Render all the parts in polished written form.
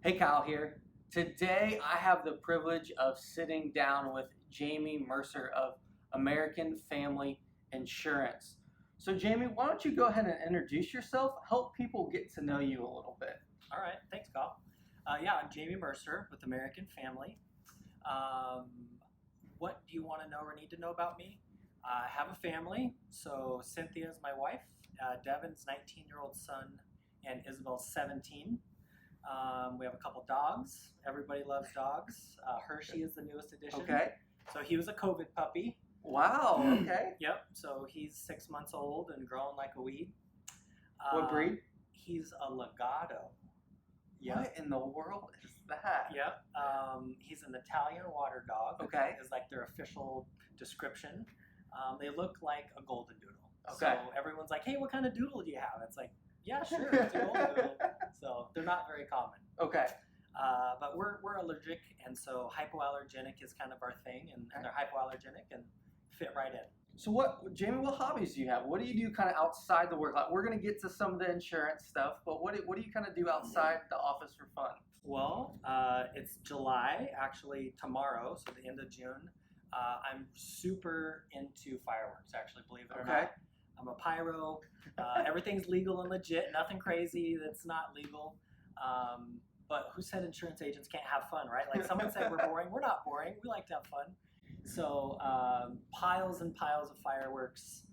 Hey, Kyle here. Today I have the privilege of sitting down with Jayme Mercer of American Family Insurance. So, Jayme, why don't you go ahead and introduce yourself? Help people get to know you a little bit. All right, thanks, Kyle. I'm Jayme Mercer with American Family. Um, what do you want to know or need to know about me? I have a family, so Cynthia is my wife, Devin's 19-year-old son, and Isabel's 17. We have a couple dogs. Everybody loves dogs. Hershey is the newest addition. Okay. So he was a COVID puppy. Wow. Okay. Yep. So he's 6 months old and growing like a weed. What breed? He's a Legato. What in the world is that? Yep. He's an Italian water dog. Okay. Is like their official description. They look like a golden doodle. Okay. So everyone's like, "Hey, what kind of doodle do you have?" It's like, "Yeah, sure, it's a golden doodle." So they're not very common. Okay. But we're allergic, and so hypoallergenic is kind of our thing, and they're hypoallergenic and fit right in. So Jayme, what hobbies do you have? What do you do kind of outside the work? Like, we're going to get to some of the insurance stuff, but what do you kind of do outside the office for fun? Well, it's July, actually tomorrow, so the end of June. I'm super into fireworks, actually, believe it or not. I'm a pyro. Everything's legal and legit. Nothing crazy that's not legal. But who said insurance agents can't have fun, right? Like someone said we're boring. We're not boring. We like to have fun. So piles and piles of fireworks,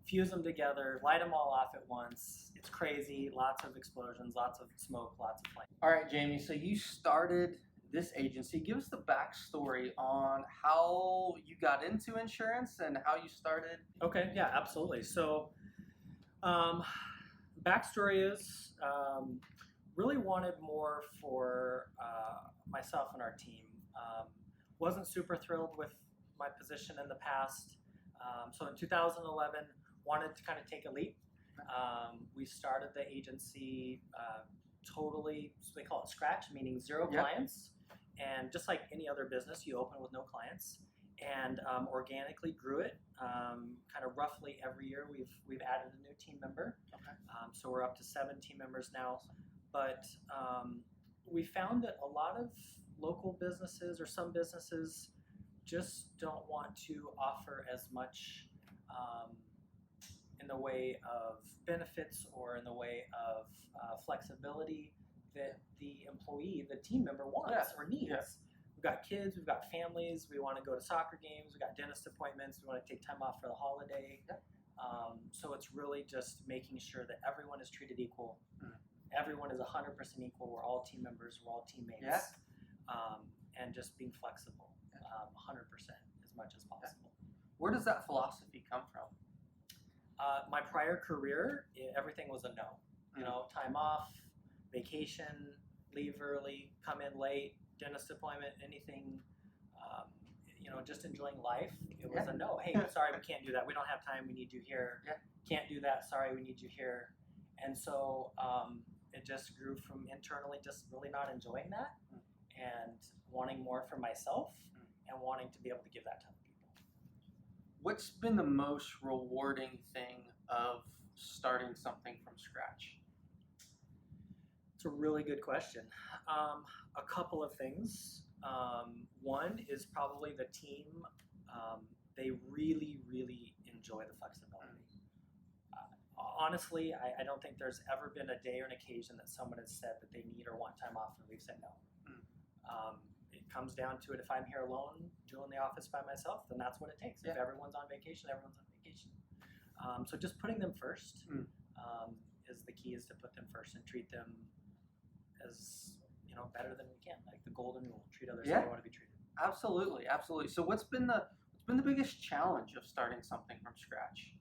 fuse them together, light them all off at once. It's crazy. Lots of explosions, lots of smoke, lots of flame. All right, Jayme. So you started this agency. Give us the backstory on how you got into insurance and how you started. Okay, yeah, absolutely. So, backstory is really wanted more for myself and our team. Wasn't super thrilled with my position in the past. So in 2011, wanted to kind of take a leap. We started the agency totally, so they call it scratch, meaning zero clients. And just like any other business, you open with no clients, and organically grew it. Kind of roughly every year, we've added a new team member. Okay. So we're up to 7 team members now. But we found that a lot of local businesses or some businesses just don't want to offer as much in the way of benefits or in the way of flexibility that the employee, the team member wants or needs. Yeah. We've got kids, we've got families, we want to go to soccer games, we've got dentist appointments, we want to take time off for the holiday. Yeah. So it's really just making sure that everyone is treated equal. Everyone is 100% equal. We're all team members, we're all teammates. Yeah. And just being flexible 100% as much as possible. Where does that philosophy come from? My prior career, everything was a no. You know, time off, vacation, leave early, come in late, dentist appointment, anything, just enjoying life. It was a no. Hey, sorry, we can't do that. We don't have time. We need you here. Yeah. Can't do that. Sorry, we need you here. And so it just grew from internally just really not enjoying that and wanting more for myself and wanting to be able to give that to other people. What's been the most rewarding thing of starting something from scratch? It's a really good question. A couple of things. One is probably the team. They really, really enjoy the flexibility. Honestly, I don't think there's ever been a day or an occasion that someone has said that they need or want time off and we've said no. It comes down to it. If I'm here alone doing the office by myself, then that's what it takes. Yeah. If everyone's on vacation, everyone's on vacation. So just putting them first is the key, is to put them first and treat them as better than we can. Like the golden rule: treat others how you want to be treated. Absolutely, absolutely. So what's been the biggest challenge of starting something from scratch?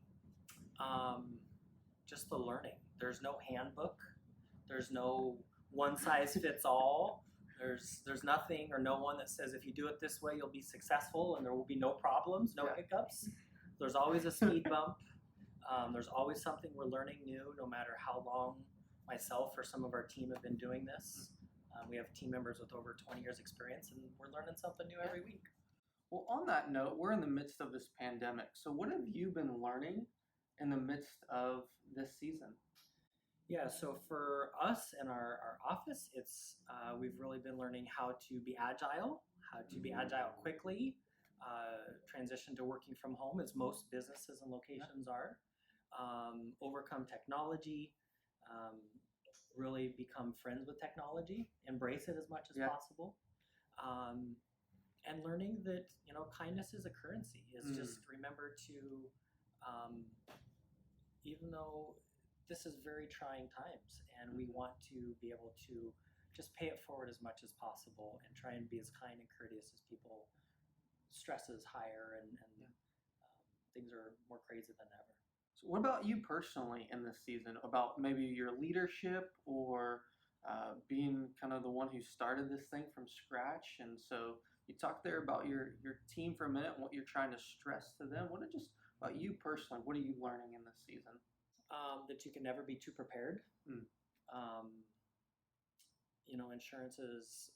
Just the learning. There's no handbook. There's no one size fits all. There's nothing or no one that says if you do it this way you'll be successful and there will be no problems, no hiccups. There's always a speed bump. There's always something we're learning new, no matter how long myself or some of our team have been doing this. We have team members with over 20 years experience, and we're learning something new every week. Well, on that note, we're in the midst of this pandemic. So what have you been learning in the midst of this season? Yeah, so for us in our office, it's we've really been learning how to be agile, quickly, transition to working from home, as most businesses and locations are, overcome technology, um, really become friends with technology, embrace it as much as Yeah. possible, um, and learning that kindness is a currency. Is just remember to, um, even though this is very trying times and we want to be able to just pay it forward as much as possible and try and be as kind and courteous as people. Stress is higher and things are more crazy than ever. So what about you personally in this season? About maybe your leadership or being kind of the one who started this thing from scratch? And so you talked there about your team for a minute and what you're trying to stress to them. What are just about you personally? What are you learning in this season? That you can never be too prepared. Mm. Um, insurance is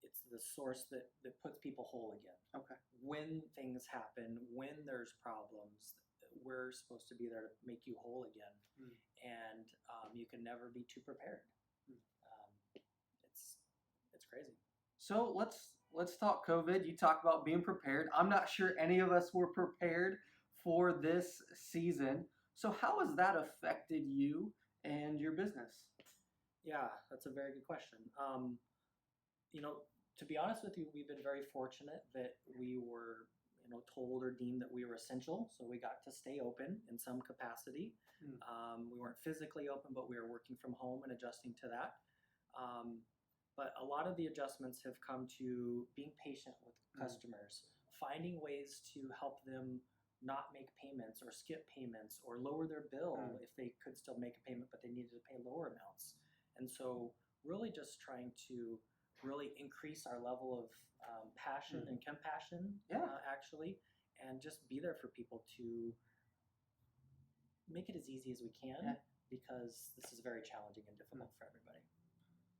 it's the source that puts people whole again. Okay. When things happen, when there's problems, we're supposed to be there to make you whole again. And you can never be too prepared. It's crazy. So let's talk COVID. You talk about being prepared. I'm not sure any of us were prepared for this season. So how has that affected you and your business? Yeah, that's a very good question. To be honest with you, we've been very fortunate that we were, told or deemed that we were essential, so we got to stay open in some capacity. We weren't physically open, but we were working from home and adjusting to that. But a lot of the adjustments have come to being patient with customers, finding ways to help them not make payments or skip payments or lower their bill if they could still make a payment, but they needed to pay lower amounts. And so really just trying to really increase our level of passion and compassion, actually, and just be there for people to make it as easy as we can, because this is very challenging and difficult for everybody.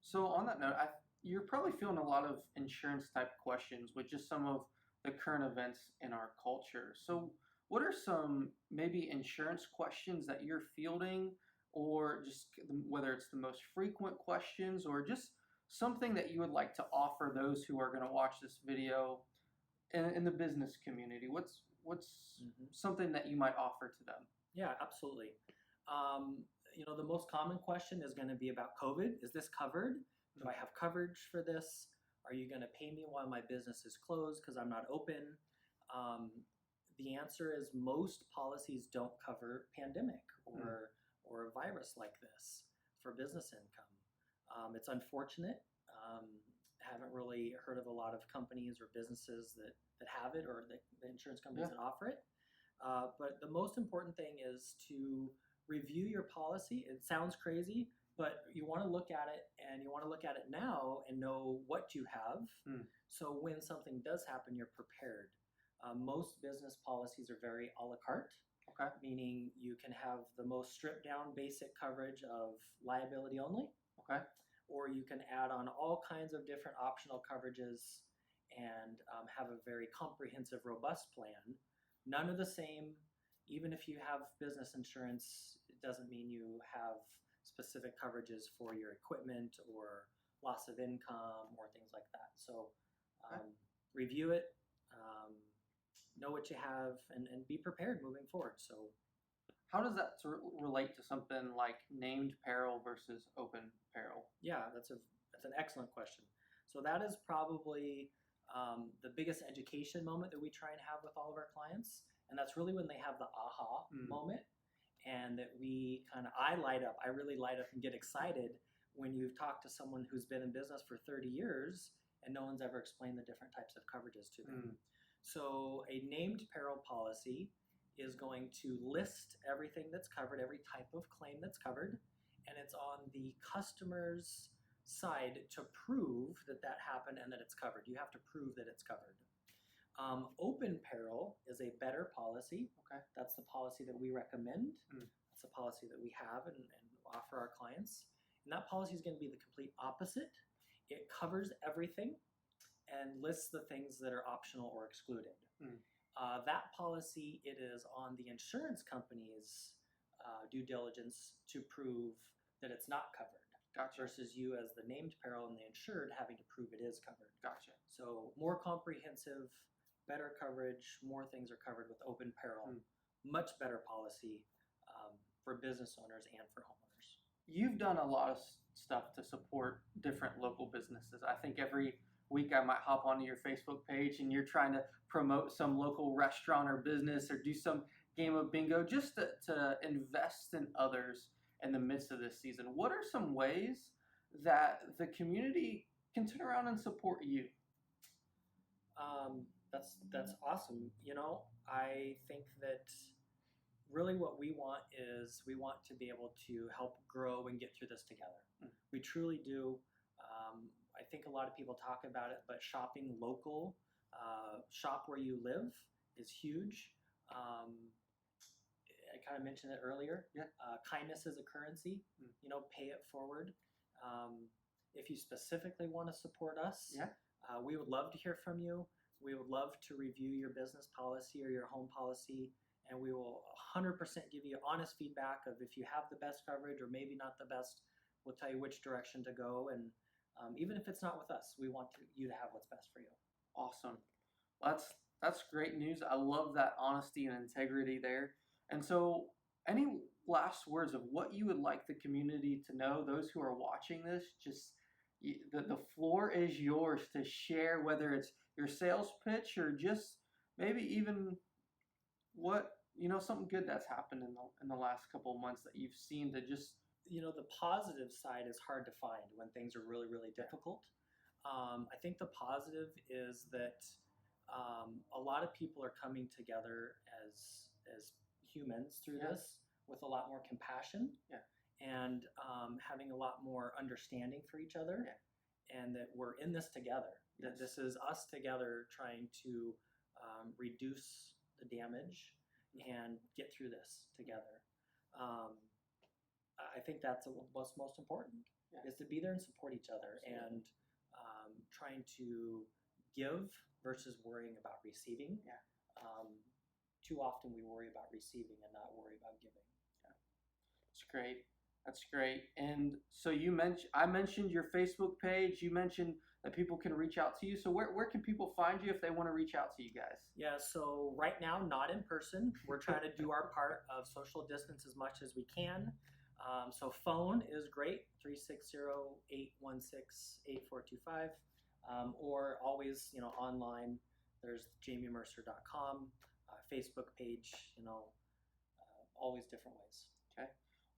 So on that note, you're probably feeling a lot of insurance type questions with just some of the current events in our culture. So what are some maybe insurance questions that you're fielding, or just whether it's the most frequent questions or just something that you would like to offer those who are going to watch this video in the business community? What's something that you might offer to them? Yeah, absolutely. The most common question is going to be about COVID. Is this covered? Do I have coverage for this? Are you going to pay me while my business is closed because I'm not open? The answer is most policies don't cover pandemic or a virus like this for business income. It's unfortunate. Haven't really heard of a lot of companies or businesses that have it, or the insurance companies that offer it. But the most important thing is to review your policy. It sounds crazy, but you want to look at it, and you want to look at it now and know what you have. So when something does happen, you're prepared. Most business policies are very a la carte, meaning you can have the most stripped down basic coverage of liability only, or you can add on all kinds of different optional coverages and have a very comprehensive, robust plan. None are the same. Even if you have business insurance, it doesn't mean you have specific coverages for your equipment or loss of income or things like that. So review it, know what you have, and be prepared moving forward. So how does that relate to something like named peril versus open peril? Yeah, that's an excellent question. So that is probably the biggest education moment that we try and have with all of our clients. And that's really when they have the aha moment, and that I really light up and get excited when you've talked to someone who's been in business for 30 years and no one's ever explained the different types of coverages to them. So a named peril policy is going to list everything that's covered, every type of claim that's covered, and it's on the customer's side to prove that happened and that it's covered. You have to prove that it's covered. Open peril is a better policy. That's the policy that we recommend. That's a policy that we have and offer our clients. And that policy is going to be the complete opposite. It covers everything and lists the things that are optional or excluded. That policy, it is on the insurance company's due diligence to prove that it's not covered. Gotcha. Versus you as the named peril and the insured having to prove it is covered. Gotcha. So more comprehensive, better coverage, more things are covered with open peril. Much better policy for business owners and for homeowners. You've done a lot of stuff to support different local businesses. I think every week I might hop onto your Facebook page and you're trying to promote some local restaurant or business or do some game of bingo just to invest in others in the midst of this season. What are some ways that the community can turn around and support you? That's awesome. I think that really what we want is we want to be able to help grow and get through this together. We truly do. I think a lot of people talk about it, but shopping local, shop where you live is huge. I kind of mentioned it earlier. Yeah. Kindness is a currency. Pay it forward. If you specifically want to support us, we would love to hear from you. We would love to review your business policy or your home policy, and we will 100% give you honest feedback of if you have the best coverage or maybe not the best. We'll tell you which direction to go, and even if it's not with us, we want you to have what's best for you. Awesome. That's great news. I love that honesty and integrity there. And so, any last words of what you would like the community to know, those who are watching this? Just the floor is yours to share, whether it's your sales pitch or just maybe even what something good that's happened in the last couple of months that you've seen to just the positive side is hard to find when things are really, really difficult. I think the positive is that a lot of people are coming together as humans through this with a lot more compassion and having a lot more understanding for each other, and that we're in this together. That this is us together trying to reduce the damage and get through this together. I think that's what's most important is to be there and support each other. Absolutely. And trying to give versus worrying about receiving. Too often we worry about receiving and not worry about giving. That's great. And so I mentioned your Facebook page. You mentioned that people can reach out to you. So where can people find you if they want to reach out to you guys? Yeah, so right now, not in person. We're trying to do our part of social distance as much as we can. So phone is great, 360-816-8425. Or always, online, there's jaymemercer.com, Facebook page, always different ways. Okay.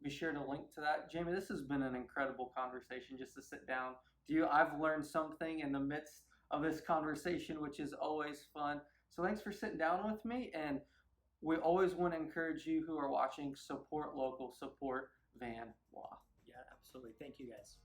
Be sure to link to that. Jayme, this has been an incredible conversation just to sit down with you. I've learned something in the midst of this conversation, which is always fun. So thanks for sitting down with me. And we always want to encourage you who are watching, support local, support Van Law. Yeah, absolutely. Thank you guys.